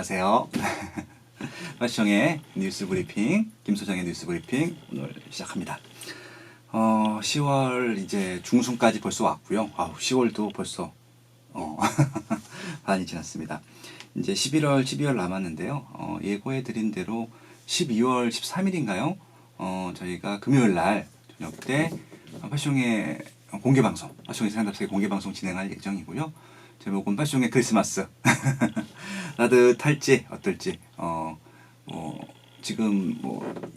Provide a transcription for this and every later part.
안녕하세요. 파시형의 뉴스 브리핑, 김소장의 뉴스 브리핑 오늘 시작합니다. 10월 이제 중순까지 벌써 왔고요. 10월도 벌써 반이 지났습니다. 이제 11월, 12월 남았는데요. 예고해드린 대로 12월 13일인가요? 저희가 금요일 날 저녁 때 파시형의 공개방송, 파시형의 세상답사의 공개방송 진행할 예정이고요. 제목은 파시형의 크리스마스. 따뜻할지 어떨지 지금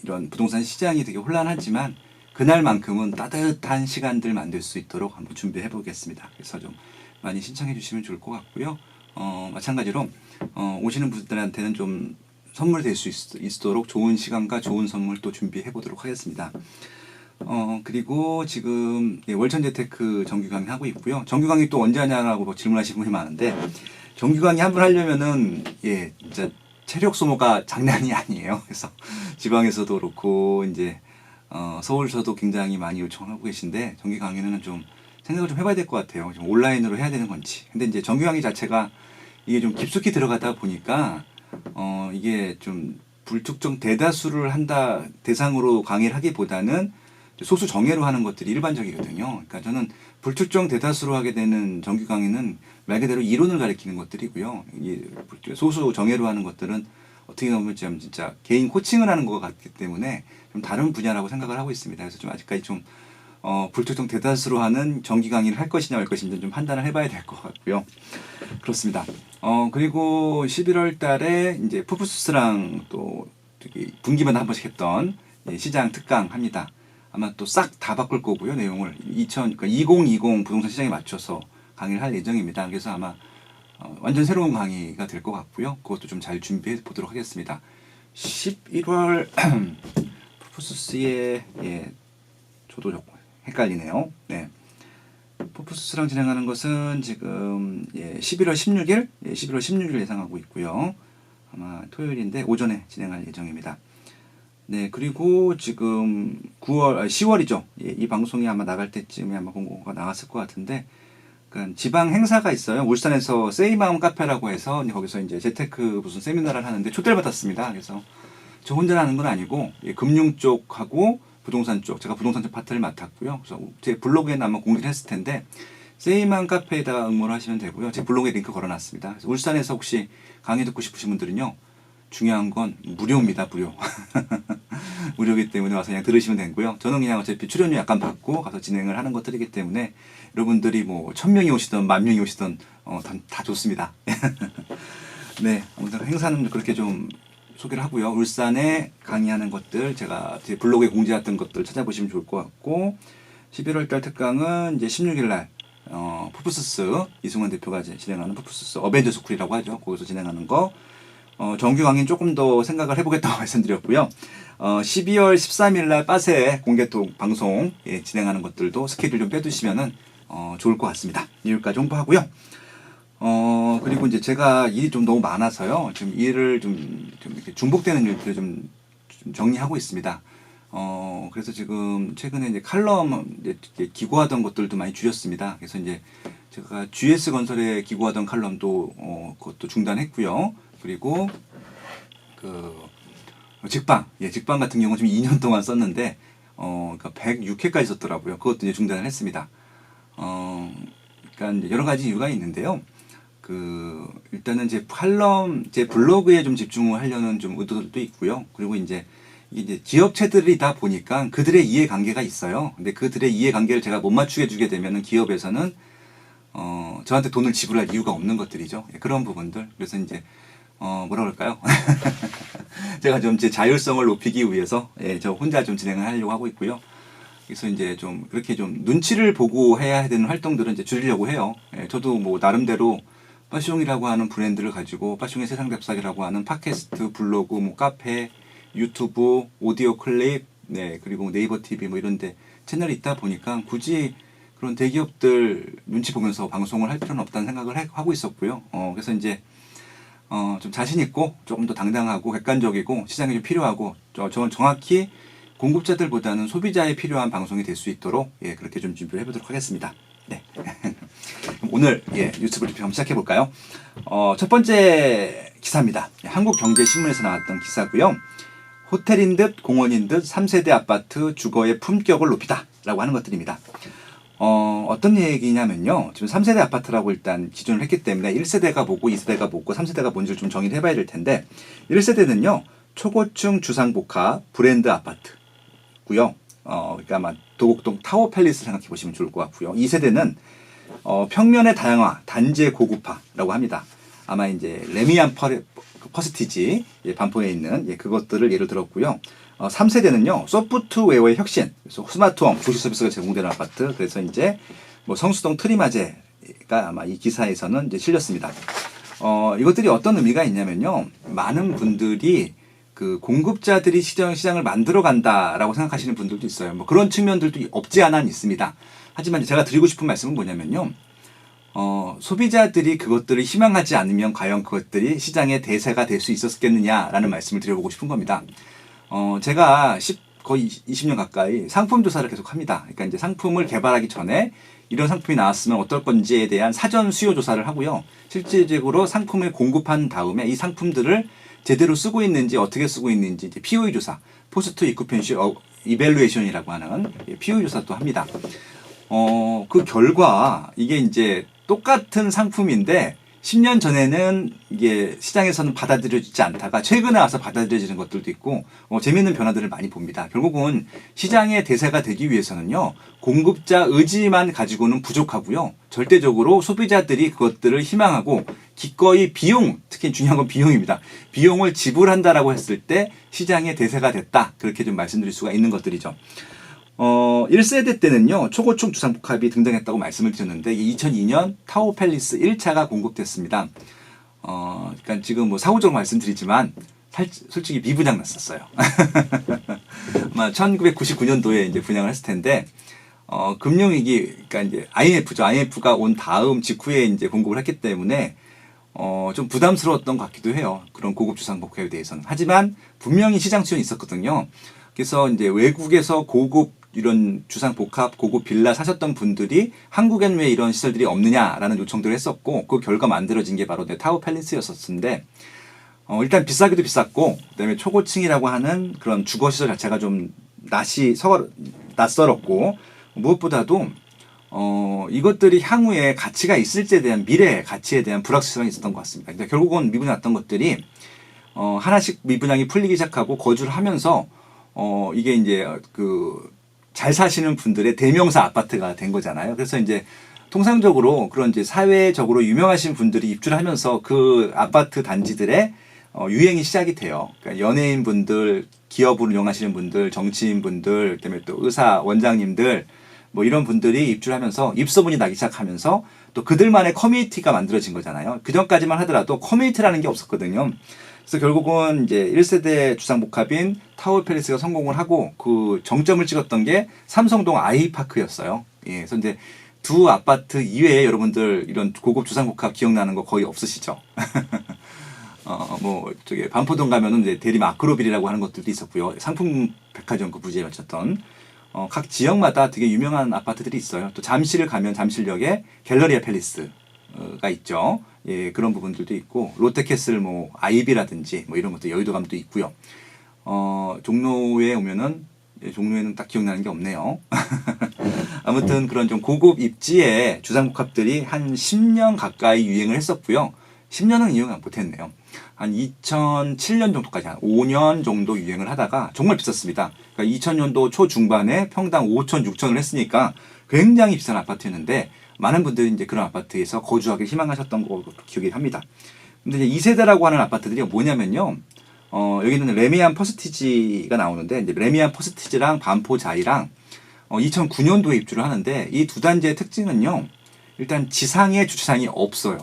이런 부동산 시장이 되게 혼란하지만 그날만큼은 따뜻한 시간들 만들 수 있도록 한번 준비해 보겠습니다. 그래서 좀 많이 신청해 주시면 좋을 것 같고요. 마찬가지로 오시는 분들한테는 좀 선물 될 수 있도록 좋은 시간과 좋은 선물 또 준비해 보도록 하겠습니다. 그리고 지금 월천재테크 정규 강의 하고 있고요. 정규 강의 또 언제 하냐고 질문하시는 분이 많은데, 정규 강의 한 번 하려면은 진짜 체력 소모가 장난이 아니에요. 그래서 지방에서도 그렇고 이제 서울서도 굉장히 많이 요청하고 계신데, 정규 강의는 좀 생각을 좀 해봐야 될 것 같아요. 좀 온라인으로 해야 되는 건지. 근데 이제 정규 강의 자체가 이게 좀 깊숙이 들어가다 보니까 이게 좀 불특정 대다수를 한다 대상으로 강의를 하기보다는 소수 정예로 하는 것들이 일반적이거든요. 그러니까 저는 불특정 대다수로 하게 되는 정규 강의는 말 그대로 이론을 가리키는 것들이고요. 소수 정예로 하는 것들은 어떻게 보면 좀 진짜 개인 코칭을 하는 것 같기 때문에 좀 다른 분야라고 생각을 하고 있습니다. 그래서 좀 아직까지 좀 불특정 대다수로 하는 정기 강의를 할 것이냐 말 것인지 좀 판단을 해봐야 될 것 같고요. 그렇습니다. 그리고 11월 달에 이제 푸푸스랑 또 분기마다 한 번씩 했던 시장 특강 합니다. 아마 또 싹 다 바꿀 거고요. 내용을 2020 부동산 시장에 맞춰서 강의를 할 예정입니다. 그래서 아마 완전 새로운 강의가 될 것 같고요. 그것도 좀 잘 준비해 보도록 하겠습니다. 11월 푸푸스의 저도 조금 헷갈리네요. 네. 푸푸스랑 진행하는 것은 지금 11월 16일, 11월 16일 예상하고 있고요. 아마 토요일인데 오전에 진행할 예정입니다. 네, 그리고 지금 10월이죠. 이 방송이 아마 나갈 때쯤에 아마 공고가 나왔을 것 같은데, 그러니까 지방 행사가 있어요. 울산에서 세이마음 카페라고 해서 거기서 이제 재테크 무슨 세미나를 하는데 초대를 받았습니다. 그래서 저 혼자 하는 건 아니고 금융 쪽하고 부동산 쪽, 제가 부동산 쪽 파트를 맡았고요. 그래서 제 블로그에는 아마 공개를 했을 텐데 세이마음 카페에다가 응모를 하시면 되고요. 제 블로그에 링크 걸어놨습니다. 그래서 울산에서 혹시 강의 듣고 싶으신 분들은요, 중요한 건 무료입니다. 무료. 무료이기 때문에 와서 그냥 들으시면 되고요. 저는 그냥 어차피 출연료 약간 받고 가서 진행을 하는 것들이기 때문에 여러분들이 1000명이 오시든 10,000명이 오시든 다 좋습니다. 네, 아무튼 행사는 그렇게 좀 소개를 하고요. 울산에 강의하는 것들 제가 제 블로그에 공지했던 것들 찾아보시면 좋을 것 같고, 11월달 특강은 이제 16일날 푸푸스스 이승환 대표가 진행하는 푸푸스스 어벤져스 쿨이라고 하죠. 거기서 진행하는 거. 정규 강의는 조금 더 생각을 해보겠다고 말씀드렸고요. 12월 13일날 빠세 공개톡 방송 진행하는 것들도 스케줄 좀 빼두시면은 좋을 것 같습니다. 여기까지 홍보하고요. 그리고 이제 제가 일이 좀 너무 많아서요. 지금 일을 좀 이렇게 중복되는 일들을 좀 정리하고 있습니다. 그래서 지금 최근에 이제 칼럼 기고하던 것들도 많이 줄였습니다. 그래서 이제 제가 GS 건설에 기고하던 칼럼도 그것도 중단했고요. 그리고 직방 같은 경우는 지금 2년 동안 썼는데 그러니까 106회까지 썼더라고요. 그것도 이제 중단을 했습니다. 그러니까 여러 가지 이유가 있는데요. 일단은 제 블로그에 좀 집중을 하려는 좀 의도도 있고요. 그리고 이제 기업체들이다 보니까 그들의 이해관계가 있어요. 근데 그들의 이해관계를 제가 못 맞추게 주게 되면은 기업에서는 저한테 돈을 지불할 이유가 없는 것들이죠. 그런 부분들. 그래서 이제 뭐라 그럴까요? 제가 좀 제 자율성을 높이기 위해서 저 혼자 좀 진행을 하려고 하고 있고요. 그래서 이제 좀 그렇게 좀 눈치를 보고 해야 되는 활동들은 이제 줄이려고 해요. 저도 나름대로 빠숑이라고 하는 브랜드를 가지고 빠숑의 세상 랩삭이라고 하는 팟캐스트, 블로그, 카페, 유튜브, 오디오 클립, 그리고 네이버 TV 이런데 채널이 있다 보니까 굳이 그런 대기업들 눈치 보면서 방송을 할 필요는 없다는 생각을 하고 있었고요. 그래서 이제 좀 자신 있고 조금 더 당당하고 객관적이고 시장이 좀 필요하고 저는 정확히 공급자들보다는 소비자에 필요한 방송이 될 수 있도록 그렇게 좀 준비를 해보도록 하겠습니다. 네. 오늘 뉴스 브리핑 한번 시작해 볼까요? 첫 번째 기사입니다. 한국경제신문에서 나왔던 기사고요. 호텔인 듯 공원인 듯 3세대 아파트 주거의 품격을 높이다 라고 하는 것들입니다. 어떤 얘기냐면요. 지금 3세대 아파트라고 일단 기준을 했기 때문에 1세대가 뭐고 2세대가 뭐고 3세대가 뭔지를 좀 정의를 해봐야 될 텐데 1세대는요. 초고층 주상복합 브랜드 아파트고요. 그러니까 아마 도곡동 타워팰리스 생각해 보시면 좋을 것 같고요. 2세대는 평면의 다양화, 단지의 고급화라고 합니다. 아마 이제 레미안 퍼스티지 반포에 있는 그것들을 예를 들었고요. 3세대는요, 소프트웨어의 혁신, 그래서 스마트홈, 조식 서비스가 제공되는 아파트, 그래서 이제 뭐 성수동 트리마제가 아마 이 기사에서는 이제 실렸습니다. 이것들이 어떤 의미가 있냐면요, 많은 분들이 그 공급자들이 시장을 만들어 간다라고 생각하시는 분들도 있어요. 뭐 그런 측면들도 없지 않아 있습니다. 하지만 제가 드리고 싶은 말씀은 뭐냐면요, 소비자들이 그것들을 희망하지 않으면 과연 그것들이 시장의 대세가 될 수 있었겠느냐라는 말씀을 드려보고 싶은 겁니다. 제가 거의 20년 가까이 상품 조사를 계속 합니다. 그러니까 이제 상품을 개발하기 전에 이런 상품이 나왔으면 어떨 건지에 대한 사전 수요 조사를 하고요. 실질적으로 상품을 공급한 다음에 이 상품들을 제대로 쓰고 있는지 어떻게 쓰고 있는지 이제 POE 조사, 포스트 이쿠펜시 이벨루에이션이라고 하는 POE 조사도 합니다. 그 결과 이게 이제 똑같은 상품인데 10년 전에는 이게 시장에서는 받아들여지지 않다가 최근에 와서 받아들여지는 것들도 있고 재미있는 변화들을 많이 봅니다. 결국은 시장의 대세가 되기 위해서는요. 공급자 의지만 가지고는 부족하고요. 절대적으로 소비자들이 그것들을 희망하고 기꺼이 비용, 특히 중요한 건 비용입니다. 비용을 지불한다라고 했을 때 시장의 대세가 됐다. 그렇게 좀 말씀드릴 수가 있는 것들이죠. 1세대 때는요, 초고층 주상복합이 등장했다고 말씀을 드렸는데, 2002년 타워팰리스 1차가 공급됐습니다. 그러니까 지금 뭐 사후적으로 말씀드리지만, 솔직히 미분양 났었어요. 아마 1999년도에 이제 분양을 했을 텐데, 금융위기, 그러니까 이제 IMF죠. IMF가 온 다음 직후에 이제 공급을 했기 때문에, 좀 부담스러웠던 것 같기도 해요. 그런 고급 주상복합에 대해서는. 하지만 분명히 시장 수요는 있었거든요. 그래서 이제 외국에서 고급 이런 주상복합 고급 빌라 사셨던 분들이 한국엔 왜 이런 시설들이 없느냐라는 요청들을 했었고 그 결과 만들어진 게 바로 타워팰리스였었는데 일단 비싸기도 비쌌고 그다음에 초고층이라고 하는 그런 주거시설 자체가 좀 낯설었고 무엇보다도 이것들이 향후에 가치가 있을지에 대한 미래 가치에 대한 불확실성이 있었던 것 같습니다. 근데 결국은 미분양 났던 것들이 하나씩 미분양이 풀리기 시작하고 거주를 하면서 이게 이제 잘 사시는 분들의 대명사 아파트가 된 거잖아요. 그래서 이제 통상적으로 그런 이제 사회적으로 유명하신 분들이 입주를 하면서 그 아파트 단지들의 유행이 시작이 돼요. 그러니까 연예인 분들, 기업을 운영하시는 분들, 정치인 분들, 그다음에 또 의사, 원장님들 뭐 이런 분들이 입주를 하면서 입소문이 나기 시작하면서 또 그들만의 커뮤니티가 만들어진 거잖아요. 그 전까지만 하더라도 커뮤니티라는 게 없었거든요. 그래서 결국은 이제 1세대 주상복합인 타워팰리스가 성공을 하고 그 정점을 찍었던 게 삼성동 아이파크였어요. 예, 그래서 이제 두 아파트 이외에 여러분들 이런 고급 주상복합 기억나는 거 거의 없으시죠? 뭐 저기 반포동 가면은 이제 대림 아크로빌이라고 하는 것들도 있었고요. 상품 백화점 그 부지에 맞췄던 각 지역마다 되게 유명한 아파트들이 있어요. 또 잠실을 가면 잠실역에 갤러리아 팰리스가 있죠. 예, 그런 부분들도 있고 롯데캐슬 뭐 아이비라든지 뭐 이런 것도 여의도감도 있고요. 종로에 오면은 종로에는 딱 기억나는 게 없네요. 아무튼 그런 좀 고급 입지의 주상복합들이 한 10년 가까이 유행을 했었고요. 10년은 이용을 못했네요. 한 2007년 정도까지 한 5년 정도 유행을 하다가 정말 비쌌습니다. 그러니까 2000년도 초중반에 평당 5천, 6천을 했으니까 굉장히 비싼 아파트였는데 많은 분들이 이제 그런 아파트에서 거주하길 희망하셨던 걸로 기억이 합니다. 근데 이제 2세대라고 하는 아파트들이 뭐냐면요. 여기는 레미안 퍼스티지가 나오는데 이제 레미안 퍼스티지랑 반포자이랑 2009년도에 입주를 하는데 이 두 단지의 특징은요. 일단 지상에 주차장이 없어요.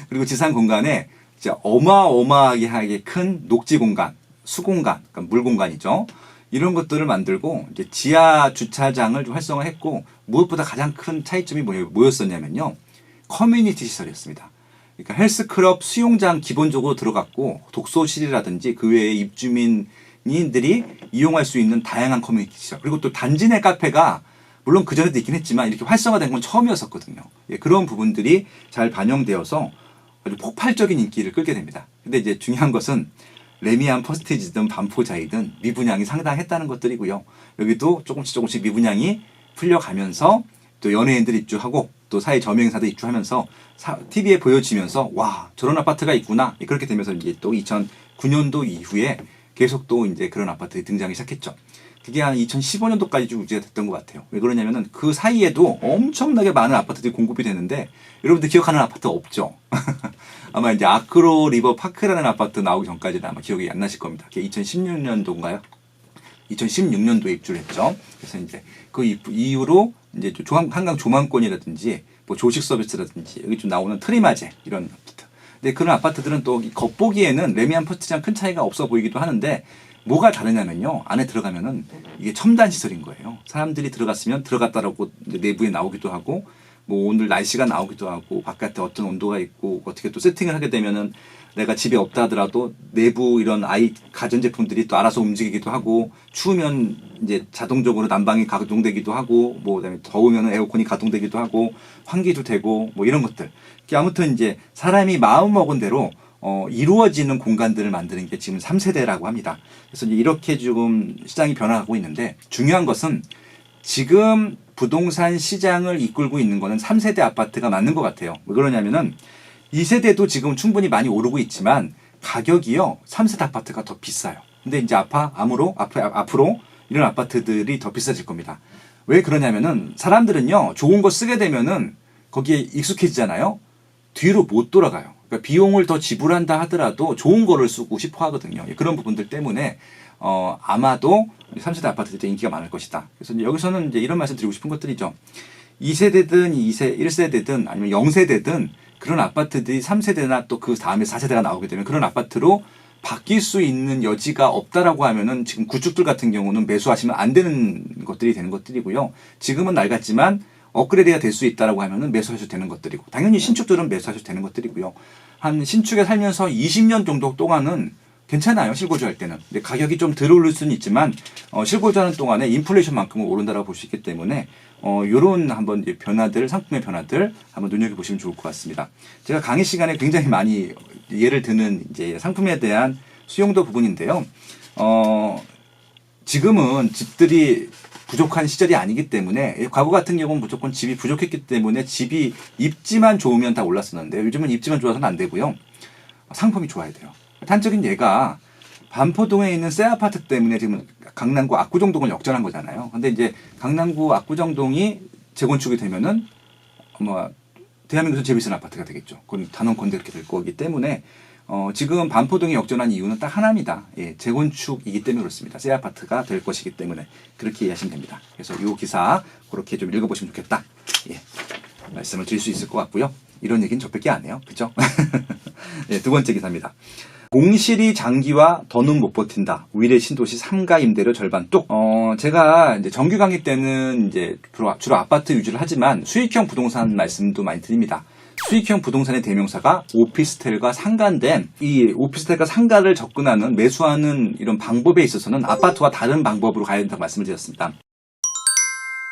그리고 지상 공간에 진짜 어마어마하게 큰 녹지 공간, 수공간, 그러니까 물 공간이죠. 이런 것들을 만들고 이제 지하 주차장을 좀 활성화했고 무엇보다 가장 큰 차이점이 뭐였었냐면요. 커뮤니티 시설이었습니다. 그러니까 헬스클럽, 수영장 기본적으로 들어갔고 독서실이라든지 그 외에 입주민들이 이용할 수 있는 다양한 커뮤니티 시설 그리고 또 단지 내 카페가 물론 그전에도 있긴 했지만 이렇게 활성화된 건 처음이었었거든요. 예, 그런 부분들이 잘 반영되어서 아주 폭발적인 인기를 끌게 됩니다. 근데 이제 중요한 것은 레미안 퍼스티지든 반포자이든 미분양이 상당했다는 것들이고요. 여기도 조금씩 미분양이 풀려가면서 또 연예인들 입주하고 또 사회 저명인사들 입주하면서 TV에 보여지면서 와 저런 아파트가 있구나 그렇게 되면서 이제 또 2009년도 이후에 계속 또 이제 그런 아파트들이 등장하기 시작했죠. 그게 한 2015년도까지 쭉 유지가 됐던 것 같아요. 왜 그러냐면은 그 사이에도 엄청나게 많은 아파트들이 공급이 되는데 여러분들 기억하는 아파트 없죠? 아마 이제 아크로 리버 파크라는 아파트 나오기 전까지는 아마 기억이 안 나실 겁니다. 그게 2016년도인가요? 2016년도에 입주를 했죠. 그래서 이제 그 이후로 이제 한강 조망권이라든지 뭐 조식 서비스라든지 여기 좀 나오는 트리마제 이런 아파트. 근데 그런 아파트들은 또 겉보기에는 레미안 퍼스티지랑 큰 차이가 없어 보이기도 하는데 뭐가 다르냐면요. 안에 들어가면은 이게 첨단 시설인 거예요. 사람들이 들어갔으면 들어갔다라고 내부에 나오기도 하고 뭐 오늘 날씨가 나오기도 하고 바깥에 어떤 온도가 있고 어떻게 또 세팅을 하게 되면은 내가 집에 없다 하더라도 내부 이런 가전제품들이 또 알아서 움직이기도 하고 추우면 이제 자동적으로 난방이 가동되기도 하고 뭐 그다음에 더우면 에어컨이 가동되기도 하고 환기도 되고 뭐 이런 것들. 아무튼 이제 사람이 마음 먹은 대로 이루어지는 공간들을 만드는 게 지금 3세대라고 합니다. 그래서 이제 이렇게 지금 시장이 변화하고 있는데 중요한 것은 지금 부동산 시장을 이끌고 있는 거는 3세대 아파트가 맞는 것 같아요. 왜 그러냐면은 2세대도 지금 충분히 많이 오르고 있지만 가격이요 3세대 아파트가 더 비싸요. 근데 이제 앞으로 이런 아파트들이 더 비싸질 겁니다. 왜 그러냐면은 사람들은요 좋은 거 쓰게 되면은 거기에 익숙해지잖아요. 뒤로 못 돌아가요. 그러니까 비용을 더 지불한다 하더라도 좋은 거를 쓰고 싶어 하거든요. 그런 부분들 때문에 아마도 3세대 아파트들 인기가 많을 것이다. 그래서 여기서는 이제 이런 말씀 드리고 싶은 것들이죠. 2세대든 1세대든 아니면 0세대든 그런 아파트들이 3세대나 또 그 다음에 4세대가 나오게 되면 그런 아파트로 바뀔 수 있는 여지가 없다라고 하면은 지금 구축들 같은 경우는 매수하시면 안 되는 것들이 되는 것들이고요. 지금은 낡았지만 업그레이드가 될 수 있다라고 하면은 매수하셔도 되는 것들이고 당연히 신축들은 매수하셔도 되는 것들이고요. 한 신축에 살면서 20년 정도 동안은 괜찮아요. 실거주할 때는. 근데 가격이 좀 덜 오를 수는 있지만 실거주하는 동안에 인플레이션만큼은 오른다라고 볼 수 있기 때문에 요런 한번 이제 상품의 변화들 한번 눈여겨보시면 좋을 것 같습니다. 제가 강의 시간에 굉장히 많이 예를 드는 이제 상품에 대한 수용도 부분인데요. 지금은 집들이 부족한 시절이 아니기 때문에 과거 같은 경우는 무조건 집이 부족했기 때문에 집이 입지만 좋으면 다 올랐었는데 요즘은 입지만 좋아서는 안 되고요. 상품이 좋아야 돼요. 단적인 예가 반포동에 있는 새 아파트 때문에 지금 강남구 압구정동을 역전한 거잖아요. 근데 이제 강남구 압구정동이 재건축이 되면은 대한민국에서 제일 비싼 아파트가 되겠죠. 그건 단원권도 이렇게 될 거기 때문에 지금 반포동이 역전한 이유는 딱 하나입니다. 재건축이기 때문에 그렇습니다. 새 아파트가 될 것이기 때문에 그렇게 이해하시면 됩니다. 그래서 이 기사 그렇게 좀 읽어보시면 좋겠다. 말씀을 드릴 수 있을 것 같고요. 이런 얘기는 저밖에 안 해요. 그죠? 두 번째 기사입니다. 공실이 장기화 더는 못 버틴다. 위례 신도시 3가 임대료 절반 뚝. 제가 이제 정규 강의 때는 이제 주로 아파트 위주를 하지만 수익형 부동산 말씀도 많이 드립니다. 수익형 부동산의 대명사가 오피스텔과 상가인데 이 오피스텔과 상가를 접근하는 매수하는 이런 방법에 있어서는 아파트와 다른 방법으로 가야 된다고 말씀을 드렸습니다.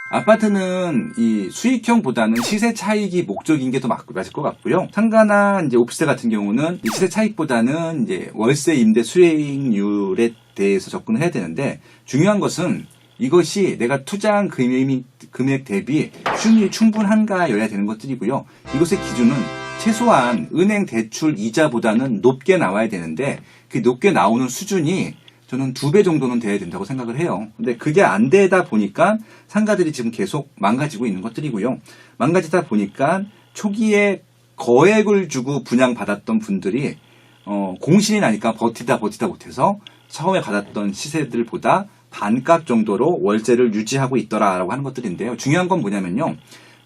아파트는 이 수익형보다는 시세 차익이 목적인 게 더 맞을 것 같고요. 상가나 이제 오피스텔 같은 경우는 이 시세 차익보다는 이제 월세 임대 수익률에 대해서 접근을 해야 되는데 중요한 것은 이것이 내가 투자한 금액 대비 수익률이 충분한가여야 되는 것들이고요. 이것의 기준은 최소한 은행 대출 이자보다는 높게 나와야 되는데 그 높게 나오는 수준이 저는 2배 정도는 돼야 된다고 생각을 해요. 근데 그게 안 되다 보니까 상가들이 지금 계속 망가지고 있는 것들이고요. 망가지다 보니까 초기에 거액을 주고 분양받았던 분들이 공실이 나니까 버티다 못해서 처음에 받았던 시세들보다 반값 정도로 월세를 유지하고 있더라라고 하는 것들인데요. 중요한 건 뭐냐면요.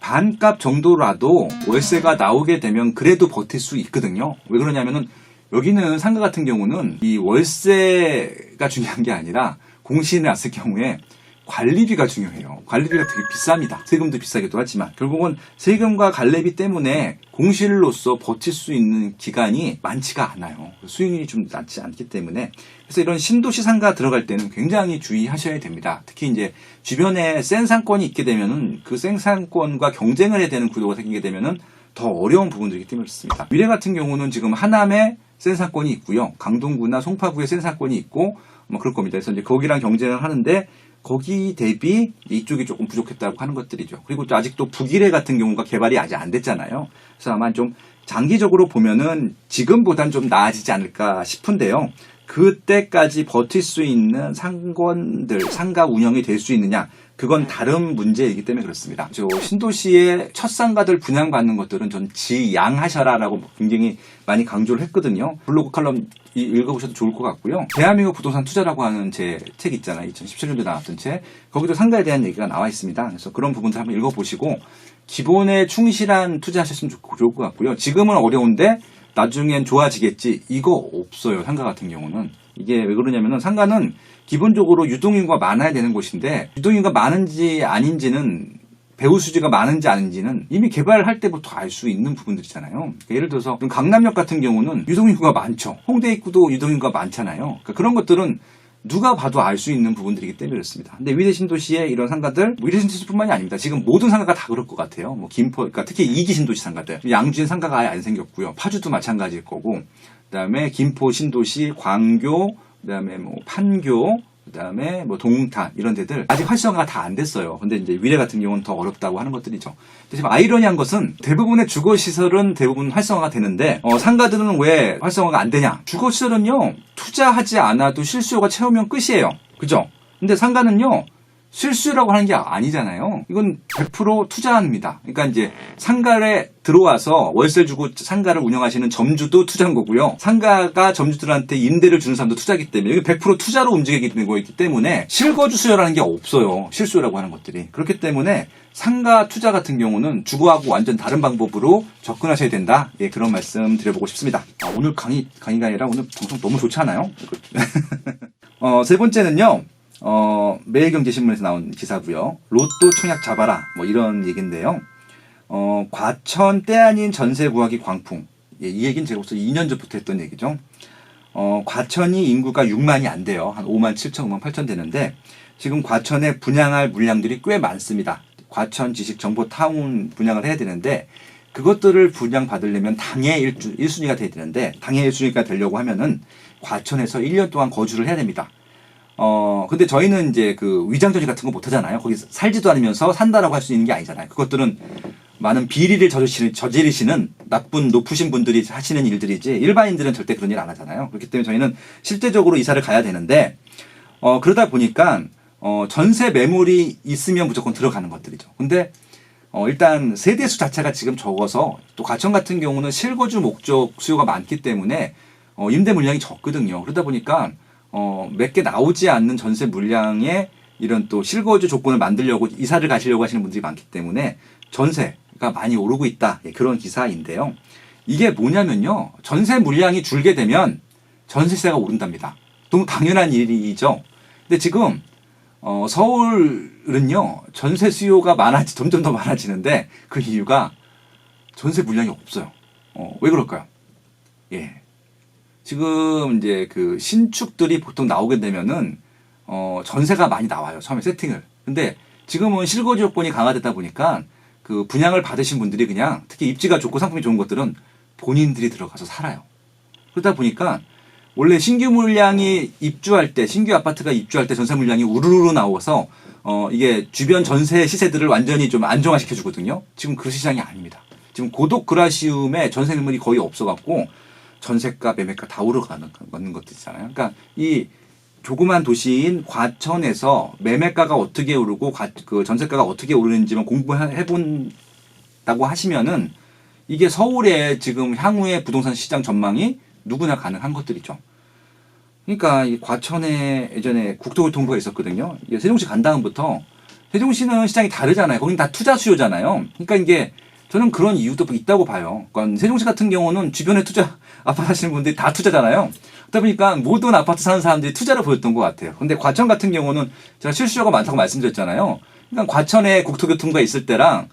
반값 정도라도 월세가 나오게 되면 그래도 버틸 수 있거든요. 왜 그러냐면은 여기는 상가 같은 경우는 이 월세가 중요한 게 아니라 공실이 났을 경우에 관리비가 중요해요. 관리비가 되게 비쌉니다. 세금도 비싸기도 하지만 결국은 세금과 관리비 때문에 공실로서 버틸 수 있는 기간이 많지가 않아요. 수익률이 좀 낮지 않기 때문에 그래서 이런 신도시 상가 들어갈 때는 굉장히 주의하셔야 됩니다. 특히 이제 주변에 센 상권이 있게 되면은 그 센 상권과 경쟁을 해야 되는 구도가 생기게 되면은 더 어려운 부분들이기 때문에 그렇습니다. 미래 같은 경우는 지금 하남에 센사건이 있고요. 강동구나 송파구에 센사건이 있고 뭐 그럴 겁니다. 그래서 이제 거기랑 경쟁을 하는데 거기 대비 이쪽이 조금 부족했다고 하는 것들이죠. 그리고 또 아직도 북일해 같은 경우가 개발이 아직 안 됐잖아요. 그래서 아마 좀 장기적으로 보면은 지금보단 좀 나아지지 않을까 싶은데요. 그때까지 버틸 수 있는 상권들, 상가 운영이 될 수 있느냐, 그건 다른 문제이기 때문에 그렇습니다. 저 신도시의 첫 상가들 분양받는 것들은 전 지양하셔라라고 굉장히 많이 강조를 했거든요. 블로그 칼럼 읽어보셔도 좋을 것 같고요. 대한민국 부동산 투자라고 하는 제 책 있잖아요. 2017년도에 나왔던 책. 거기도 상가에 대한 얘기가 나와 있습니다. 그래서 그런 부분들 한번 읽어보시고 기본에 충실한 투자하셨으면 좋을 것 같고요. 지금은 어려운데 나중엔 좋아지겠지. 이거 없어요. 상가 같은 경우는. 이게 왜 그러냐면은 상가는 기본적으로 유동인구가 많아야 되는 곳인데 유동인구가 많은지 아닌지는 배우 수지가 많은지 아닌지는 이미 개발할 때부터 알 수 있는 부분들이잖아요. 그러니까 예를 들어서 강남역 같은 경우는 유동인구가 많죠. 홍대 입구도 유동인구가 많잖아요. 그러니까 그런 것들은 누가 봐도 알 수 있는 부분들이기 때문에 그렇습니다. 근데 위례 신도시의 이런 상가들, 위례 신도시뿐만이 아닙니다. 지금 모든 상가가 다 그럴 것 같아요. 뭐 김포, 그러니까 특히 2기 신도시 상가들, 양주엔 상가가 아예 안 생겼고요. 파주도 마찬가지일 거고, 그다음에 김포 신도시, 광교, 그다음에 뭐 판교, 그다음에 뭐 동탄 이런 데들 아직 활성화가 다 안 됐어요. 근데 이제 위례 같은 경우는 더 어렵다고 하는 것들이죠. 근데 지금 아이러니한 것은 대부분의 주거 시설은 대부분 활성화가 되는데 상가들은 왜 활성화가 안 되냐? 주거 시설은요 투자하지 않아도 실수요가 채우면 끝이에요. 그죠? 근데 상가는요 실수요라고 하는 게 아니잖아요. 이건 100% 투자합니다. 그러니까 이제 상가에 들어와서 월세 주고 상가를 운영하시는 점주도 투자한 거고요. 상가가 점주들한테 임대를 주는 사람도 투자기 때문에 이게 100% 투자로 움직이는 거이기 때문에 실거주 수요라는 게 없어요. 실수요라고 하는 것들이. 그렇기 때문에 상가 투자 같은 경우는 주거하고 완전 다른 방법으로 접근하셔야 된다. 예, 그런 말씀 드려보고 싶습니다. 오늘 강의가 아니라 오늘 방송 너무 좋지 않아요? 세 번째는요. 매일경제신문에서 나온 기사고요. 로또 청약 잡아라 뭐 이런 얘기인데요. 과천 때 아닌 전세 구하기 광풍. 예, 이 얘기는 제가 벌써 2년 전부터 했던 얘기죠. 과천이 인구가 6만이 안 돼요. 한 5만 7천, 5만 8천 되는데 지금 과천에 분양할 물량들이 꽤 많습니다. 과천 지식정보타운 분양을 해야 되는데 그것들을 분양받으려면 당해 1순위가 돼야 되는데 당해 1순위가 되려고 하면은 과천에서 1년 동안 거주를 해야 됩니다. 근데 저희는 이제 그 위장전지 같은 거 못 하잖아요. 거기 살지도 않으면서 산다라고 할 수 있는 게 아니잖아요. 그것들은 많은 비리를 저지르시는 나쁜 높으신 분들이 하시는 일들이지 일반인들은 절대 그런 일 안 하잖아요. 그렇기 때문에 저희는 실제적으로 이사를 가야 되는데 그러다 보니까 전세 매물이 있으면 무조건 들어가는 것들이죠. 근데 일단 세대수 자체가 지금 적어서 또 과천 같은 경우는 실거주 목적 수요가 많기 때문에 임대 물량이 적거든요. 그러다 보니까 몇 개 나오지 않는 전세 물량에 이런 또 실거주 조건을 만들려고 이사를 가시려고 하시는 분들이 많기 때문에 전세가 많이 오르고 있다. 예, 그런 기사인데요. 이게 뭐냐면요. 전세 물량이 줄게 되면 전세세가 오른답니다. 너무 당연한 일이죠. 근데 지금 서울은요. 전세 수요가 점점 더 많아지는데 그 이유가 전세 물량이 없어요. 왜 그럴까요? 예. 지금 이제 그 신축들이 보통 나오게 되면은 전세가 많이 나와요. 처음에 세팅을. 근데 지금은 실거주 요건이 강화되다 보니까 그 분양을 받으신 분들이 그냥 특히 입지가 좋고 상품이 좋은 것들은 본인들이 들어가서 살아요. 그러다 보니까 원래 신규 물량이 입주할 때 신규 아파트가 입주할 때 전세 물량이 우르르 나와서 이게 주변 전세 시세들을 완전히 좀 안정화시켜 주거든요. 지금 그 시장이 아닙니다. 지금 고독 그라시움에 전세 매물이 거의 없어 갖고 전세가, 매매가 다 오르가는 것들 있잖아요. 그러니까 이 조그만 도시인 과천에서 매매가가 어떻게 오르고 그 전세가가 어떻게 오르는지만 공부해본다고 하시면은 이게 서울의 지금 향후의 부동산 시장 전망이 누구나 가능한 것들이죠. 그러니까 이 과천에 예전에 국토교통부가 있었거든요. 세종시 간 다음부터 세종시는 시장이 다르잖아요. 거긴 다 투자 수요잖아요. 그러니까 이게 저는 그런 이유도 있다고 봐요. 그러니까 세종시 같은 경우는 주변에 아파트 하시는 분들이 다 투자잖아요. 그러다 보니까 모든 아파트 사는 사람들이 투자를 보였던 것 같아요. 근데 과천 같은 경우는 제가 실수요가 많다고 말씀드렸잖아요. 그러니까 과천에 국토교통부가 있을 때랑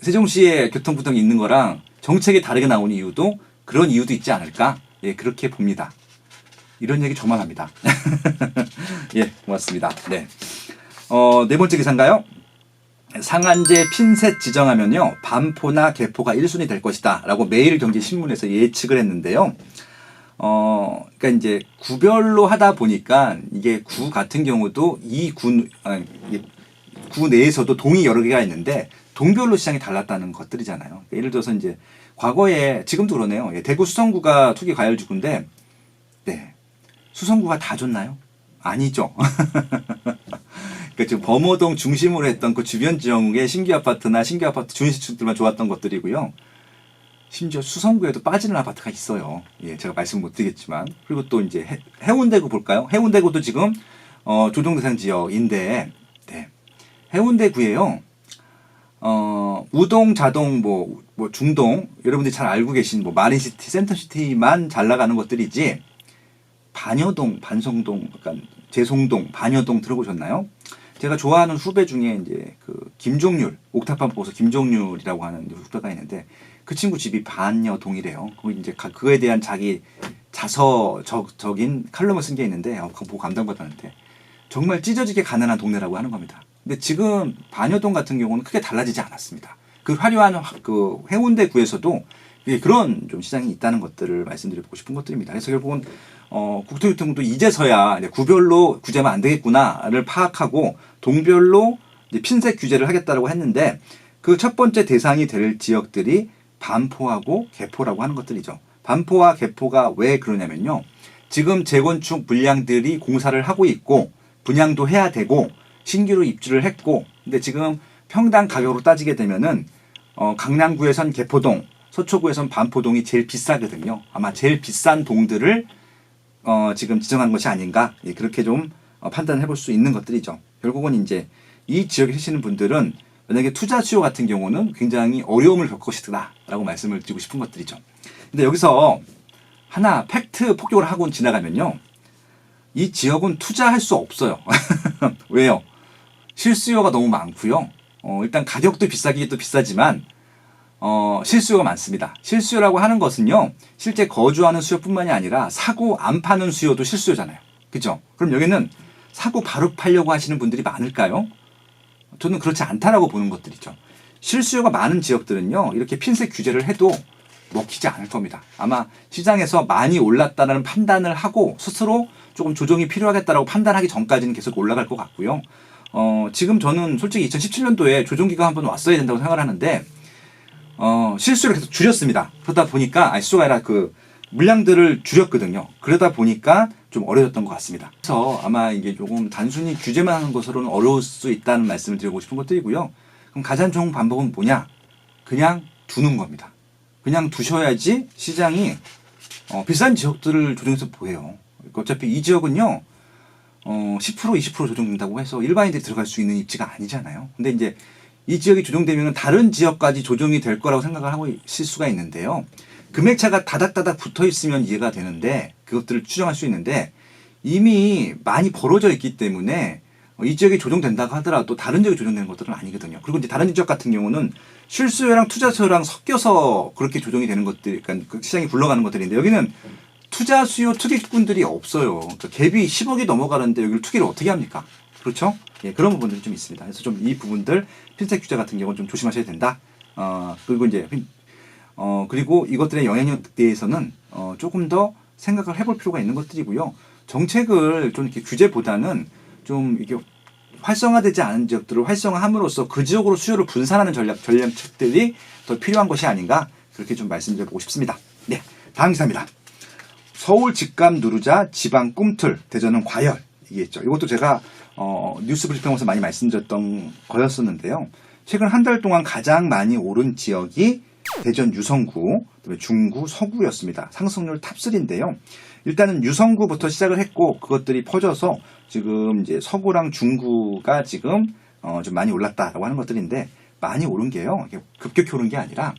세종시에 교통부통이 있는 거랑 정책이 다르게 나오는 이유도 그런 이유도 있지 않을까? 예, 그렇게 봅니다. 이런 얘기 저만 합니다. 예, 고맙습니다. 네. 네 번째 기사인가요? 상한제 핀셋 지정하면요 반포나 개포가 1순위 될 것이다 라고 매일경제신문에서 예측을 했는데요. 그러니까 이제 구별로 하다 보니까 이게 구 같은 경우도 구 내에서도 동이 여러 개가 있는데 동별로 시장이 달랐다는 것들이잖아요. 그러니까 예를 들어서 이제 과거에 지금도 그러네요. 대구 수성구가 투기 과열지구인데 네. 수성구가 다 좋나요? 아니죠. 그러니까 지금 범어동 중심으로 했던 그 주변 지역의 신규 아파트나 신규 아파트 준시축들만 좋았던 것들이고요. 심지어 수성구에도 빠지는 아파트가 있어요. 예, 제가 말씀 못 드리겠지만. 그리고 또 이제 해운대구 볼까요? 해운대구도 지금 조정 대상 지역인데, 네. 해운대구에요. 우동, 자동, 뭐 중동, 여러분들이 잘 알고 계신 뭐 마린시티, 센터시티만 잘 나가는 것들이지. 반여동, 반성동, 약간 제송동, 반여동 들어보셨나요? 제가 좋아하는 후배 중에 이제 그 김종률, 옥탑방 보고서 김종률이라고 하는 후배가 있는데 그 친구 집이 반여동이래요. 거기 이제 그거에 대한 자기 자서적인 칼럼을 쓴 게 있는데 그거 보고 감동받았는데 정말 찢어지게 가난한 동네라고 하는 겁니다. 근데 지금 반여동 같은 경우는 크게 달라지지 않았습니다. 그 화려한 그 해운대구에서도 그런 좀 시장이 있다는 것들을 말씀드리고 싶은 것들입니다. 그래서 결국은 국토교통부도 이제서야 이제 구별로 규제하면 안 되겠구나를 파악하고 동별로 이제 핀셋 규제를 하겠다라고 했는데 그 첫 번째 대상이 될 지역들이 반포하고 개포라고 하는 것들이죠. 반포와 개포가 왜 그러냐면요. 지금 재건축 물량들이 공사를 하고 있고 분양도 해야 되고 신규로 입주를 했고 근데 지금 평당 가격으로 따지게 되면은 강남구에선 개포동, 서초구에선 반포동이 제일 비싸거든요. 아마 제일 비싼 동들을 지금 지정한 것이 아닌가 그렇게 좀 판단해 볼 수 있는 것들이죠. 결국은 이제 이 지역에 사시는 분들은 만약에 투자 수요 같은 경우는 굉장히 어려움을 겪을 것이다라고 말씀을 드리고 싶은 것들이죠. 근데 여기서 하나 팩트 폭격을 하고 지나가면요. 이 지역은 투자할 수 없어요. 왜요? 실수요가 너무 많고요. 일단 가격도 비싸기도 비싸지만 실수요가 많습니다. 실수요라고 하는 것은요. 실제 거주하는 수요뿐만이 아니라 사고 안 파는 수요도 실수요잖아요. 그죠? 그럼 여기는 사고 바로 팔려고 하시는 분들이 많을까요? 저는 그렇지 않다라고 보는 것들이죠. 실수요가 많은 지역들은요. 이렇게 핀셋 규제를 해도 먹히지 않을 겁니다. 아마 시장에서 많이 올랐다는 판단을 하고 스스로 조금 조정이 필요하겠다라고 판단하기 전까지는 계속 올라갈 것 같고요. 지금 저는 솔직히 2017년도에 조정기가 한번 왔어야 된다고 생각을 하는데 실수를 계속 줄였습니다. 그러다 보니까 실수가 아니라 그 물량들을 줄였거든요. 그러다 보니까 좀 어려졌던 것 같습니다. 그래서 아마 이게 조금 단순히 규제만 하는 것으로는 어려울 수 있다는 말씀을 드리고 싶은 것들이고요. 그럼 가장 좋은 방법은 뭐냐? 그냥 두는 겁니다. 그냥 두셔야지 시장이 비싼 지역들을 조정해서 보여요. 어차피 이 지역은요. 10% 20% 조정된다고 해서 일반인들이 들어갈 수 있는 입지가 아니잖아요. 근데 이제 이 지역이 조정되면 다른 지역까지 조정이 될 거라고 생각을 하고 있을 수가 있는데요. 금액차가 다닥다닥 붙어 있으면 이해가 되는데 그것들을 추정할 수 있는데 이미 많이 벌어져 있기 때문에 이 지역이 조정된다고 하더라도 다른 지역이 조정되는 것들은 아니거든요. 그리고 이제 다른 지역 같은 경우는 실수요랑 투자 수요랑 섞여서 그렇게 조정이 되는 것들, 그러니까 그 시장이 굴러가는 것들인데 여기는 투자 수요 투기꾼들이 없어요. 그러니까 갭이 10억이 넘어가는데 여기를 투기를 어떻게 합니까? 그렇죠? 예, 그런 부분들이 좀 있습니다. 그래서 좀 이 부분들 핀셋 규제 같은 경우는 좀 조심하셔야 된다. 그리고 이제 그리고 이것들의 영향력에 대해서는 조금 더 생각을 해볼 필요가 있는 것들이고요. 정책을 좀 이렇게 규제보다는 좀 이게 활성화되지 않은 지역들을 활성화함으로써 그 지역으로 수요를 분산하는 전략책들이 더 필요한 것이 아닌가 그렇게 좀 말씀드려보고 싶습니다. 네, 다음 기사입니다. 서울 집값 누르자 지방 꿈틀 대전은 과열 이게 있죠. 이것도 제가 뉴스 브리핑에서 많이 말씀드렸던 거였었는데요. 최근 한 달 동안 가장 많이 오른 지역이 대전 유성구, 그다음에 중구, 서구였습니다. 상승률 탑3인데요. 일단은 유성구부터 시작을 했고 그것들이 퍼져서 지금 이제 서구랑 중구가 지금 좀 많이 올랐다라고 하는 것들인데 많이 오른 게요. 급격히 오른 게 아니라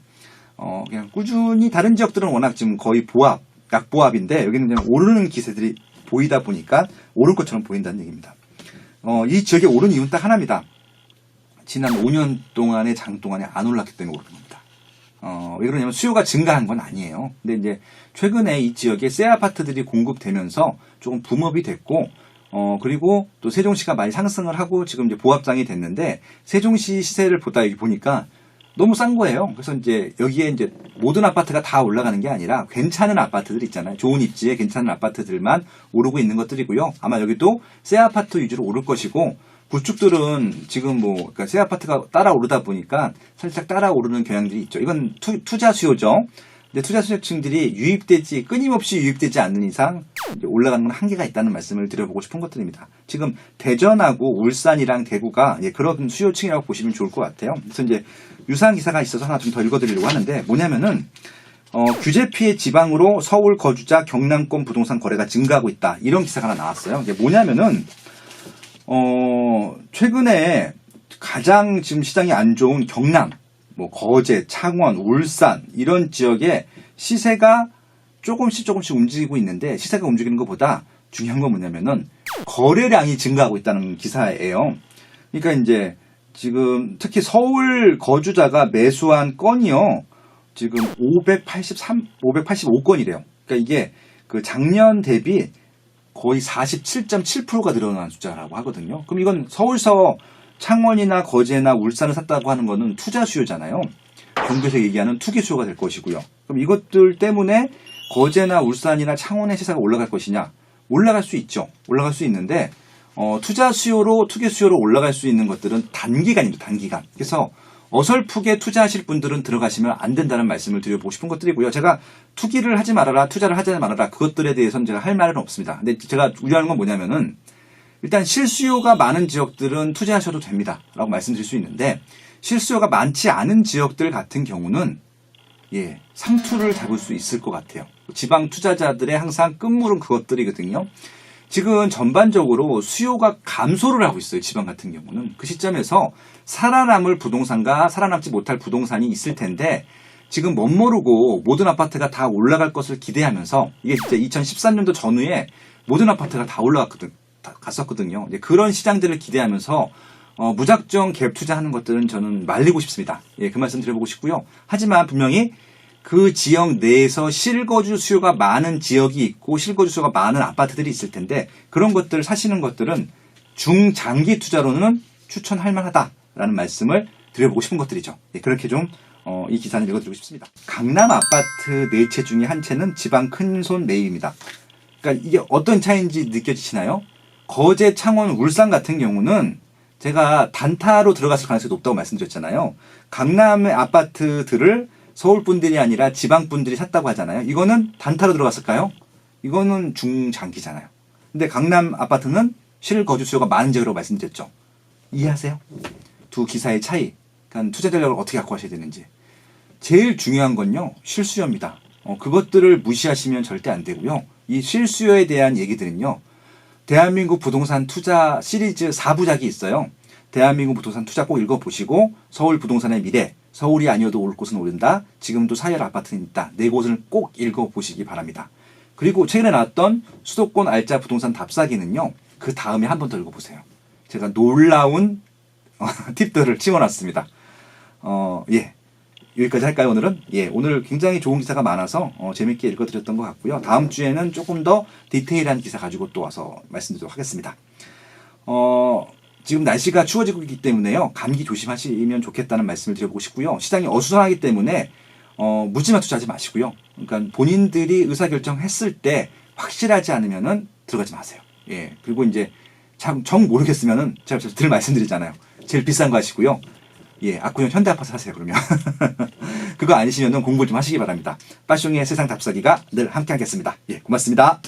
그냥 꾸준히 다른 지역들은 워낙 지금 거의 보합, 약보합인데 여기는 그냥 오르는 기세들이 보이다 보니까 오를 것처럼 보인다는 얘기입니다. 이 지역에 오른 이유는 딱 하나입니다. 지난 5년 동안의 장 동안에 안 올랐기 때문에 오른 겁니다. 왜 그러냐면 수요가 증가한 건 아니에요. 근데 이제 최근에 이 지역에 새 아파트들이 공급되면서 조금 붐업이 됐고 그리고 또 세종시가 많이 상승을 하고 지금 이제 보합장이 됐는데 세종시 시세를 보다 여기 보니까 너무 싼 거예요. 그래서 이제 여기에 이제 모든 아파트가 다 올라가는 게 아니라 괜찮은 아파트들 있잖아요. 좋은 입지에 괜찮은 아파트들만 오르고 있는 것들이고요. 아마 여기도 새 아파트 위주로 오를 것이고 구축들은 지금 그러니까 새 아파트가 따라 오르다 보니까 살짝 따라 오르는 경향들이 있죠. 이건 투자 수요죠. 근데 투자 수요층들이 끊임없이 유입되지 않는 이상 이제 올라가는 건 한계가 있다는 말씀을 드려보고 싶은 것들입니다. 지금 대전하고 울산이랑 대구가 그런 수요층이라고 보시면 좋을 것 같아요. 그래서 이제 유사한 기사가 있어서 하나 좀 더 읽어드리려고 하는데 뭐냐면은 규제 피해 지방으로 서울 거주자 경남권 부동산 거래가 증가하고 있다. 이런 기사가 하나 나왔어요. 이게 뭐냐면은 최근에 가장 지금 시장이 안 좋은 경남, 거제, 창원, 울산 이런 지역에 시세가 조금씩 움직이고 있는데 시세가 움직이는 것보다 중요한 건 뭐냐면은 거래량이 증가하고 있다는 기사예요. 그러니까 이제 지금 특히 서울 거주자가 매수한 건이요. 지금 585건이래요. 그러니까 이게 그 작년 대비 거의 47.7%가 늘어난 숫자라고 하거든요. 그럼 이건 서울서 창원이나 거제나 울산을 샀다고 하는 거는 투자 수요잖아요. 경제에서 얘기하는 투기 수요가 될 것이고요. 그럼 이것들 때문에 거제나 울산이나 창원의 시세가 올라갈 것이냐? 올라갈 수 있죠. 올라갈 수 있는데 투자 수요로 투기 수요로 올라갈 수 있는 것들은 단기간입니다. 단기간. 그래서 어설프게 투자하실 분들은 들어가시면 안 된다는 말씀을 드려보고 싶은 것들이고요. 제가 투기를 하지 말아라, 투자를 하지 말아라 그것들에 대해서는 제가 할 말은 없습니다. 근데 제가 우려하는 건 뭐냐면은 일단 실수요가 많은 지역들은 투자하셔도 됩니다. 라고 말씀드릴 수 있는데 실수요가 많지 않은 지역들 같은 경우는 상투를 잡을 수 있을 것 같아요. 지방 투자자들의 항상 끝물은 그것들이거든요. 지금 전반적으로 수요가 감소를 하고 있어요. 지방 같은 경우는. 그 시점에서 살아남을 부동산과 살아남지 못할 부동산이 있을 텐데 지금 멋모르고 모든 아파트가 다 올라갈 것을 기대하면서 이게 진짜 2013년도 전후에 모든 아파트가 다 갔었거든요. 이제 그런 시장들을 기대하면서 무작정 갭 투자하는 것들은 저는 말리고 싶습니다. 그 말씀 드려보고 싶고요. 하지만 분명히 그 지역 내에서 실거주 수요가 많은 지역이 있고 실거주 수요가 많은 아파트들이 있을 텐데 그런 것들을 사시는 것들은 중장기 투자로는 추천할 만하다라는 말씀을 드려보고 싶은 것들이죠. 그렇게 좀 이 기사는 읽어드리고 싶습니다. 강남 아파트 4채 중에 한 채는 지방 큰손 매입입니다. 그러니까 이게 어떤 차이인지 느껴지시나요? 거제, 창원, 울산 같은 경우는 제가 단타로 들어갔을 가능성이 높다고 말씀드렸잖아요. 강남의 아파트들을 서울 분들이 아니라 지방 분들이 샀다고 하잖아요. 이거는 단타로 들어갔을까요? 이거는 중장기잖아요. 근데 강남 아파트는 실거주 수요가 많은 지역이라고 말씀드렸죠. 이해하세요? 두 기사의 차이. 그러니까 투자 전략을 어떻게 갖고 하셔야 되는지. 제일 중요한 건요. 실수요입니다. 그것들을 무시하시면 절대 안 되고요. 이 실수요에 대한 얘기들은요. 대한민국 부동산 투자 시리즈 4부작이 있어요. 대한민국 부동산 투자 꼭 읽어보시고 서울 부동산의 미래, 서울이 아니어도 올 곳은 오른다. 지금도 사열 아파트는 있다. 4곳을 꼭 읽어보시기 바랍니다. 그리고 최근에 나왔던 수도권 알짜 부동산 답사기는요. 그 다음에 한 번 더 읽어보세요. 제가 놀라운 팁들을 찍어놨습니다. 여기까지 할까요, 오늘은? 오늘 굉장히 좋은 기사가 많아서 재밌게 읽어드렸던 것 같고요. 다음 주에는 조금 더 디테일한 기사 가지고 또 와서 말씀드리도록 하겠습니다. 지금 날씨가 추워지고 있기 때문에요. 감기 조심하시면 좋겠다는 말씀을 드려보고 싶고요. 시장이 어수선하기 때문에 묻지마 투자하지 마시고요. 그러니까 본인들이 의사결정했을 때 확실하지 않으면은 들어가지 마세요. 그리고 이제 정 모르겠으면은 제가 늘 말씀드리잖아요. 제일 비싼 거 하시고요. 압구정 현대아파트 사세요, 그러면. 그거 아니시면은 공부 좀 하시기 바랍니다. 빠숑의 세상 답사기가 늘 함께 하겠습니다. 고맙습니다.